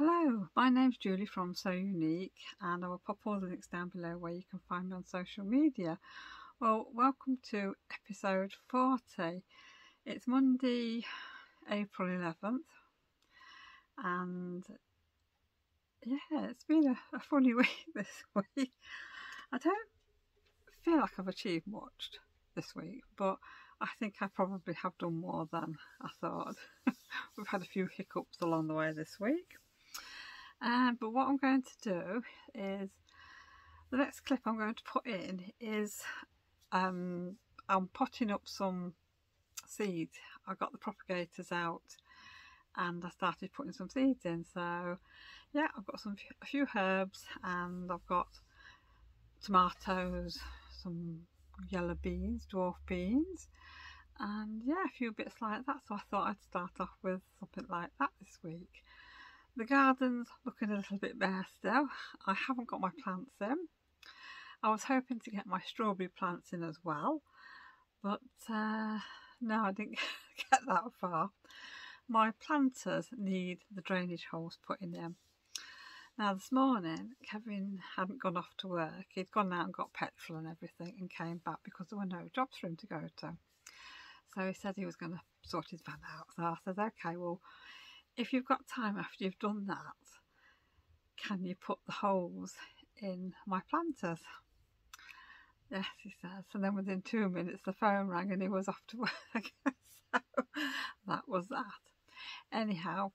Hello, my name's Julie from Salessewunique, and I will pop all the links down below where you can find me on social media. Well, welcome to episode 40. It's Monday, April 11th, and yeah, it's been a funny week this week. I don't feel like I've achieved much this week, but I think I probably have done more than I thought. We've had a few hiccups along the way this week. But what I'm going to do is, the next clip I'm going to put in is I'm potting up some seeds. I got the propagators out and I started putting some seeds in. So yeah, I've got a few herbs, and I've got tomatoes, some yellow beans, dwarf beans, and yeah, a few bits like that. So I thought I'd start off with something like that this week. The garden's looking a little bit bare still. I haven't got my plants in. I was hoping to get my strawberry plants in as well, but no, I didn't get that far. My planters need the drainage holes put in them. Now this morning, Kevin hadn't gone off to work. He'd gone out and got petrol and everything and came back because there were no jobs for him to go to. So he said he was going to sort his van out. So I said, okay, well, if you've got time after you've done that, can you put the holes in my planters? Yes, he says. And then within 2 minutes the phone rang and he was off to work. So that was that. Anyhow,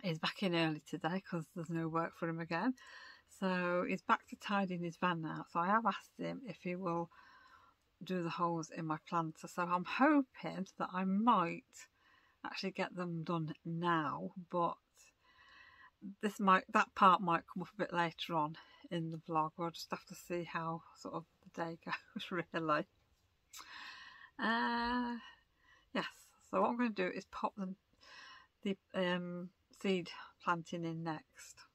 he's back in early today because there's no work for him again. So he's back to tidying his van out. So I have asked him if he will do the holes in my planter. So I'm hoping that I might actually get them done now, but that part might come up a bit later on in the vlog. We'll just have to see how sort of the day goes, really. Yes, so what I'm going to do is pop the seed planting in next.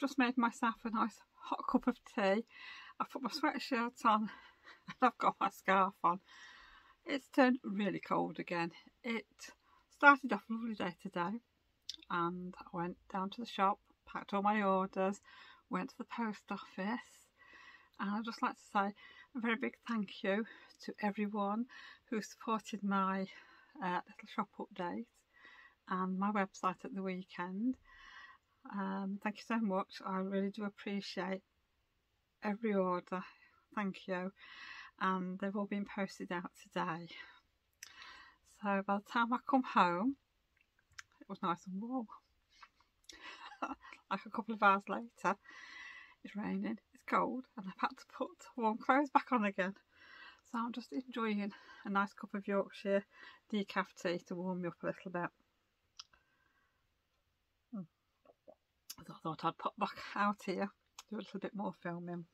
just made myself a nice hot cup of tea. I've put my sweatshirt on and I've got my scarf on. It's turned really cold again. It started off a lovely day today, and I went down to the shop, packed all my orders, went to the post office, and I'd just like to say a very big thank you to everyone who supported my little shop update and my website at the weekend. Thank you so much. I really do appreciate every order. Thank you. And they've all been posted out today. So by the time I come home, it was nice and warm. Like a couple of hours later, it's raining, it's cold, and I've had to put warm clothes back on again. So I'm just enjoying a nice cup of Yorkshire decaf tea to warm me up a little bit. So I thought I'd pop back out here, do a little bit more filming.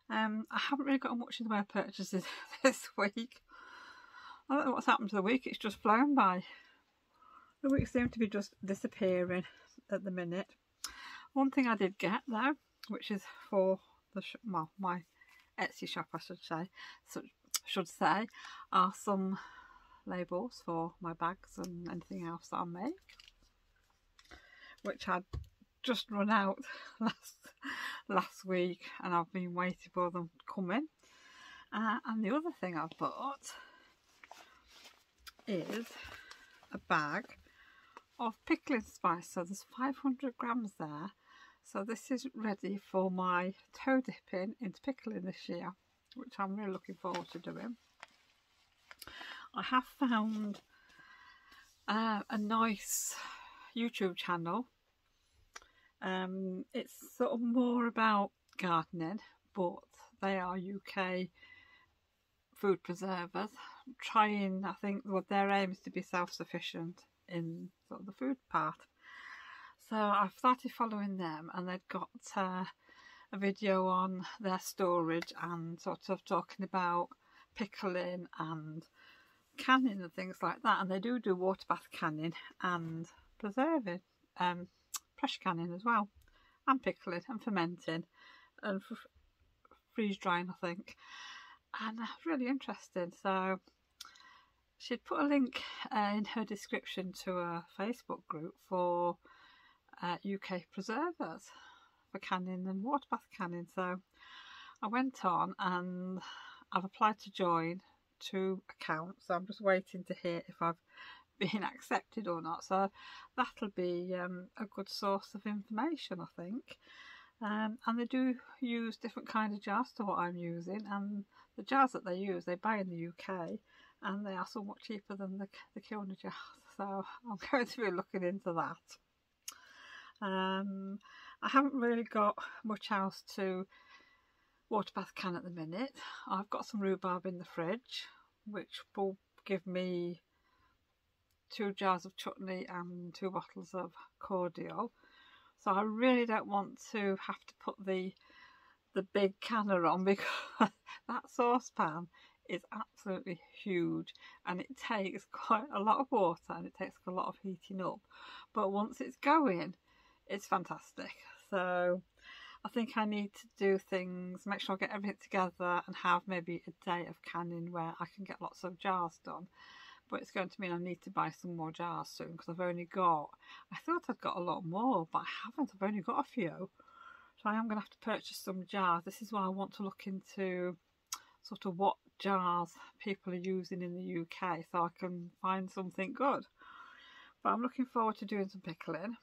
I haven't really got much in the way of purchases this week. I don't know what's happened to the week, it's just flown by. The week seemed to be just disappearing at the minute. One thing I did get though, which is for the my Etsy shop I should say, are some labels for my bags and anything else that I make, which I'd just run out last week, and I've been waiting for them to come in. And the other thing I've bought is a bag of pickling spice. So there's 500 grams there. So this is ready for my toe dipping into pickling this year, which I'm really looking forward to doing. I have found a nice YouTube channel. It's sort of more about gardening, but they are UK food preservers, trying, I think, what their aim is to be self-sufficient in sort of the food part. So I've started following them, and they've got a video on their storage and sort of talking about pickling and canning and things like that. And they do water bath canning and preserving, pressure canning as well, and pickling and fermenting and freeze drying, I think. And really interesting. So she'd put a link in her description to a Facebook group for UK preservers for canning and water bath canning. So I went on and I've applied to join 2 accounts. So I'm just waiting to hear if I've been accepted or not. So that'll be a good source of information, I think. And they do use different kind of jars to what I'm using, and the jars that they use they buy in the UK, and they are somewhat cheaper than the kiln jars. So I'm going to be looking into that. I haven't really got much else to water bath can at the minute. I've got some rhubarb in the fridge, which will give me 2 jars of chutney and 2 bottles of cordial. So I really don't want to have to put the big canner on, because that saucepan is absolutely huge and it takes quite a lot of water and it takes a lot of heating up. But once it's going, it's fantastic. So I think I need to do things, make sure I get everything together and have maybe a day of canning where I can get lots of jars done. But it's going to mean I need to buy some more jars soon, because I've only got, I thought I'd got a lot more, but I haven't. I've only got a few. So I am going to have to purchase some jars. This is why I want to look into sort of what jars people are using in the UK, so I can find something good. But I'm looking forward to doing some pickling.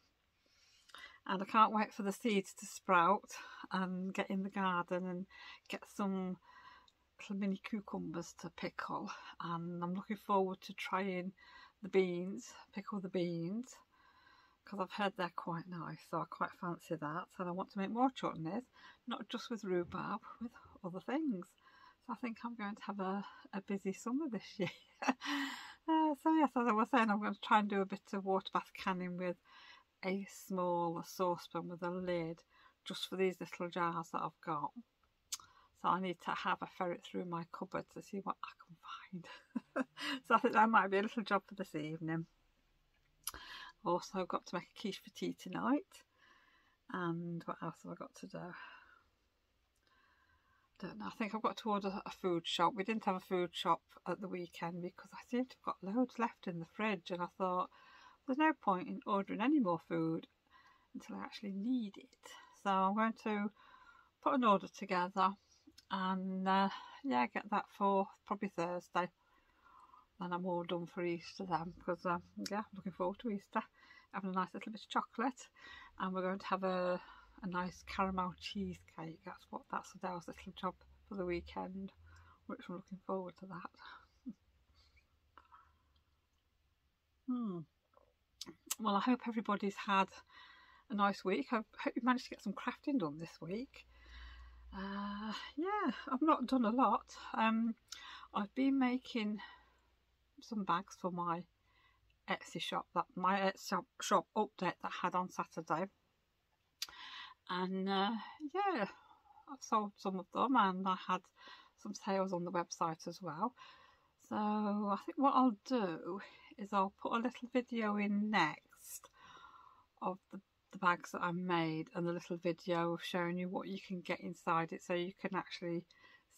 And I can't wait for the seeds to sprout and get in the garden and get some little mini cucumbers to pickle. And I'm looking forward to trying the beans, pickle the beans, because I've heard they're quite nice, so I quite fancy that. And I want to make more chutneys, not just with rhubarb, with other things. So I think I'm going to have a busy summer this year. So yes, as I was saying, I'm going to try and do a bit of water bath canning with a small saucepan with a lid, just for these little jars that I've got. So I need to have a ferret through my cupboard to see what I can find. So I think that might be a little job for this evening. Also got to make a quiche for tea tonight. And what else have I got to do? Don't know. I think I've got to order a food shop. We didn't have a food shop at the weekend because I seem to have got loads left in the fridge, and I thought there's no point in ordering any more food until I actually need it. So I'm going to put an order together and yeah, get that for probably Thursday. Then I'm all done for Easter then, because yeah, looking forward to Easter, having a nice little bit of chocolate, and we're going to have a nice caramel cheesecake. That's Adele's little job for the weekend, which I'm looking forward to that. Well, I hope everybody's had a nice week. I hope you managed to get some crafting done this week. Yeah, I've not done a lot. I've been making some bags for my Etsy shop, my Etsy shop update that I had on Saturday, and yeah, I've sold some of them, and I had some sales on the website as well. So I think what I'll do is I'll put a little video in next of the bags that I made, and a little video showing you what you can get inside it, so you can actually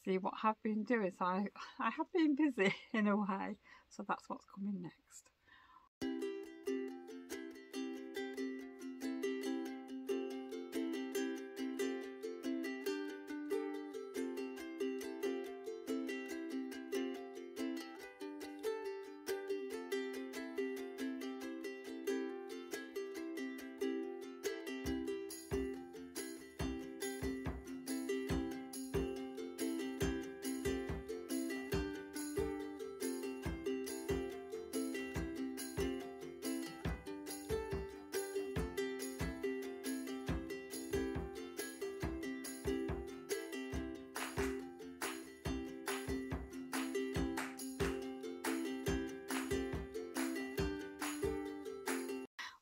see what I've been doing. So I have been busy in a way, so that's what's coming next.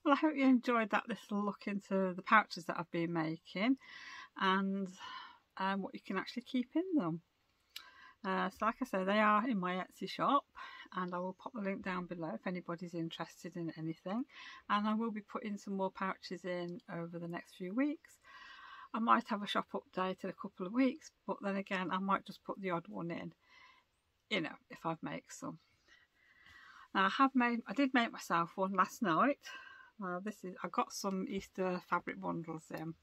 Well, I hope you enjoyed that little look into the pouches that I've been making, and what you can actually keep in them. So like I say, they are in my Etsy shop, and I will pop the link down below if anybody's interested in anything. And I will be putting some more pouches in over the next few weeks. I might have a shop update in a couple of weeks, but then again I might just put the odd one in, you know, if I've made some. Now I did make myself one last night. I got some Easter fabric bundles in.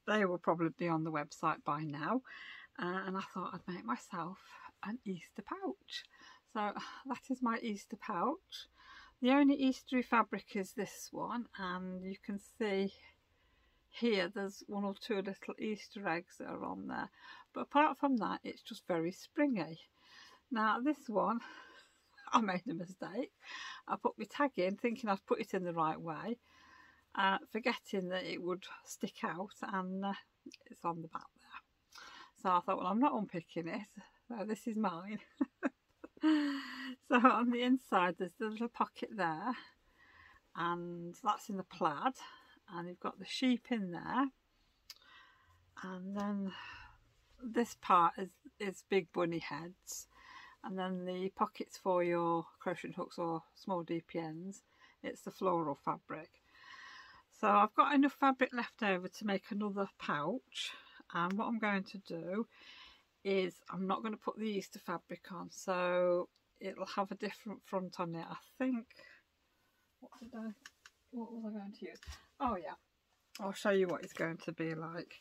They will probably be on the website by now, and I thought I'd make myself an Easter pouch. So that is my Easter pouch. The only Eastery fabric is this one, and you can see here there's one or two little Easter eggs that are on there, but apart from that it's just very springy. Now this one, I made a mistake. I put my tag in thinking I'd put it in the right way, forgetting that it would stick out, and it's on the back there. So I thought, well, I'm not unpicking it, so this is mine. So on the inside there's the little pocket there, and that's in the plaid, and you've got the sheep in there, and then this part is big bunny heads. And then the pockets for your crochet hooks or small DPNs, it's the floral fabric. So I've got enough fabric left over to make another pouch, and what I'm going to do is I'm not going to put the Easter fabric on, so it'll have a different front on it. I think, what was I going to use? Oh yeah, I'll show you what it's going to be like.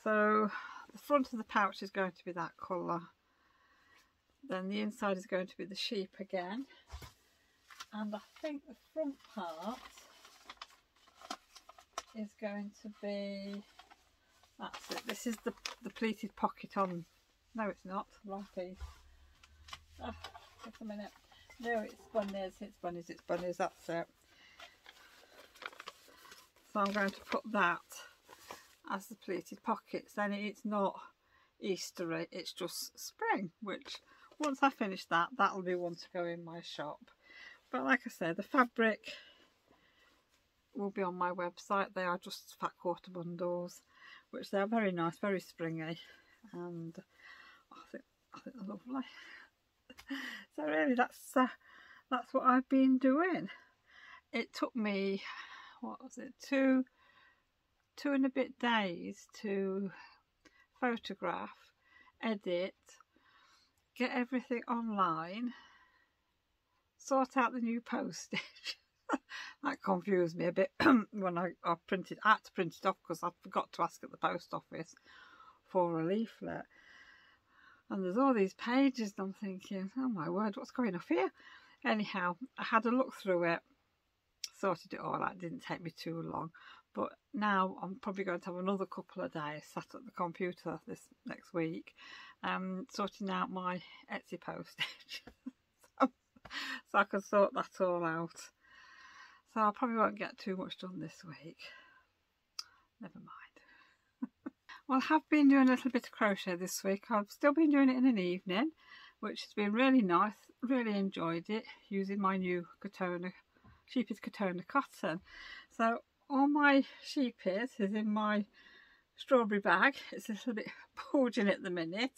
So the front of the pouch is going to be that colour. Then the inside is going to be the sheep again, and I think the front part is going to be, that's it, this is the pleated pocket on, no it's not, wrong piece, just a minute, no it's bunnies, that's it. So I'm going to put that as the pleated pockets. Then it's not Eastery, it's just spring, which once I finish that, that'll be one to go in my shop. But like I said, the fabric will be on my website. They are just fat quarter bundles, which they are very nice, very springy, and I think they're lovely. So really, that's what I've been doing. It took me, what was it, two 2 and a bit days to photograph, edit, get everything online, sort out the new postage. That confused me a bit when I had to print it off because I forgot to ask at the post office for a leaflet. And there's all these pages and I'm thinking, oh my word, what's going off here? Anyhow, I had a look through it, sorted it all out. It didn't take me too long. But now I'm probably going to have another couple of days sat at the computer this next week, sorting out my Etsy postage. so I can sort that all out. So I probably won't get too much done this week. Never mind. Well, I have been doing a little bit of crochet this week. I've still been doing it in an evening, which has been really nice. Really enjoyed it, using my new sheepy's Katona cotton. So all my sheepies is in my strawberry bag. It's a little bit bulging at the minute.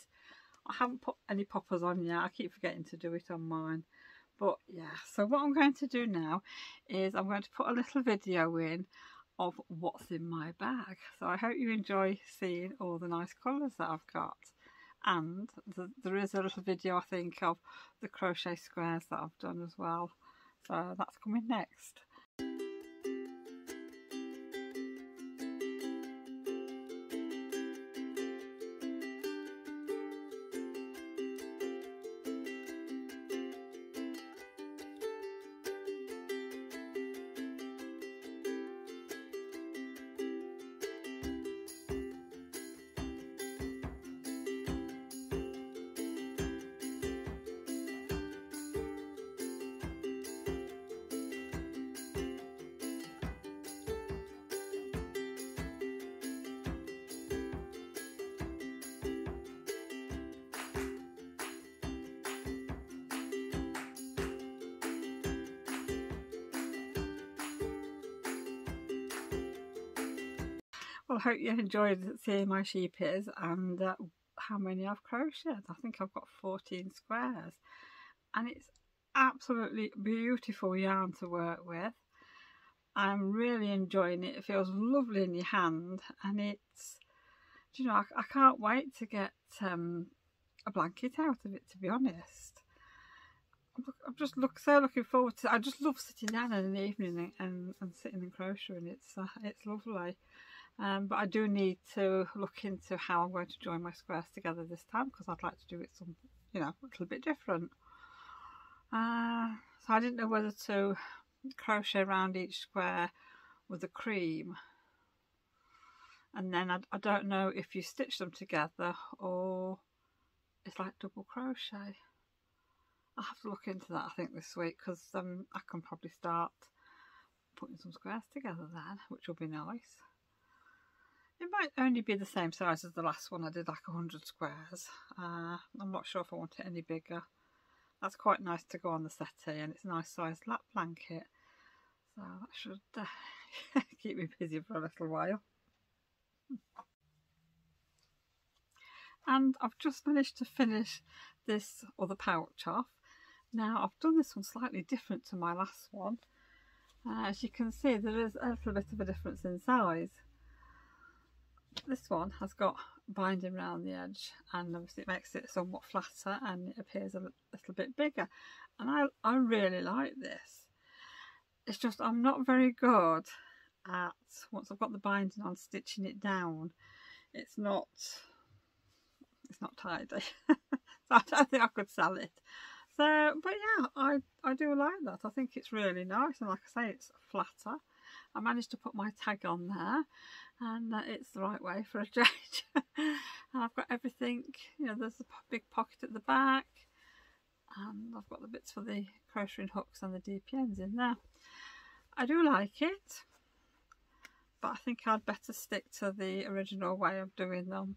I haven't put any poppers on yet. I keep forgetting to do it on mine. But yeah, so what I'm going to do now is I'm going to put a little video in of what's in my bag. So I hope you enjoy seeing all the nice colours that I've got. And there is a little video, I think, of the crochet squares that I've done as well. So that's coming next. Well, I hope you enjoyed seeing my sheepies and how many I've crocheted. I think I've got 14 squares, and it's absolutely beautiful yarn to work with. I'm really enjoying it. It feels lovely in your hand, and it's, you know, I can't wait to get a blanket out of it, to be honest. I'm just so looking forward to it. I just love sitting down in an evening and sitting and crocheting. It's lovely. But I do need to look into how I'm going to join my squares together this time, because I'd like to do it some, you know, a little bit different. So I didn't know whether to crochet around each square with a cream, and then I don't know if you stitch them together or it's like double crochet. I'll have to look into that, I think, this week, because I can probably start putting some squares together then, which will be nice. It might only be the same size as the last one. I did like 100 squares. I'm not sure if I want it any bigger. That's quite nice to go on the settee, and it's a nice sized lap blanket. So that should keep me busy for a little while. And I've just managed to finish this other pouch off. Now I've done this one slightly different to my last one. As you can see, there is a little bit of a difference in size. This one has got binding around the edge, and obviously it makes it somewhat flatter and it appears a little bit bigger, and I really like this. It's just I'm not very good at, once I've got the binding on, stitching it down. It's not tidy. So I don't think I could sell it. So, but yeah, I do like that. I think it's really nice, and like I say, it's flatter. I managed to put my tag on there, and it's the right way for a change. And I've got everything, you know, there's a big pocket at the back, and I've got the bits for the crocheting hooks and the DPNs in there. I do like it, but I think I'd better stick to the original way of doing them,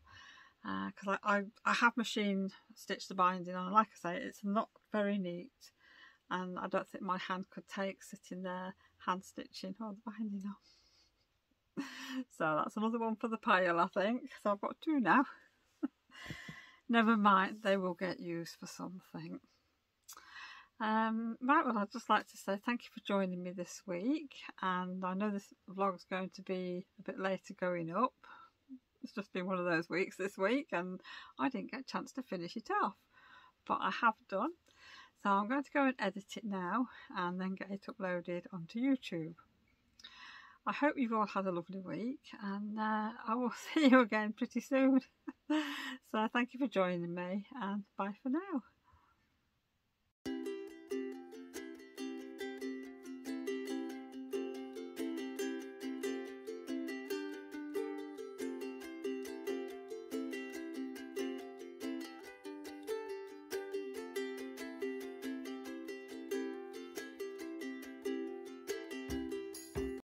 because I have machine stitched the binding on. Like I say, it's not very neat, and I don't think my hand could take sitting there hand stitching all the binding on. So that's another one for the pile, I think. So I've got 2 now. Never mind, they will get used for something. Right, well, I'd just like to say thank you for joining me this week, and I know this vlog's going to be a bit later going up. It's just been one of those weeks this week, and I didn't get a chance to finish it off, but I have done. So I'm going to go and edit it now and then get it uploaded onto YouTube. I hope you've all had a lovely week, and I will see you again pretty soon. So thank you for joining me, and bye for now.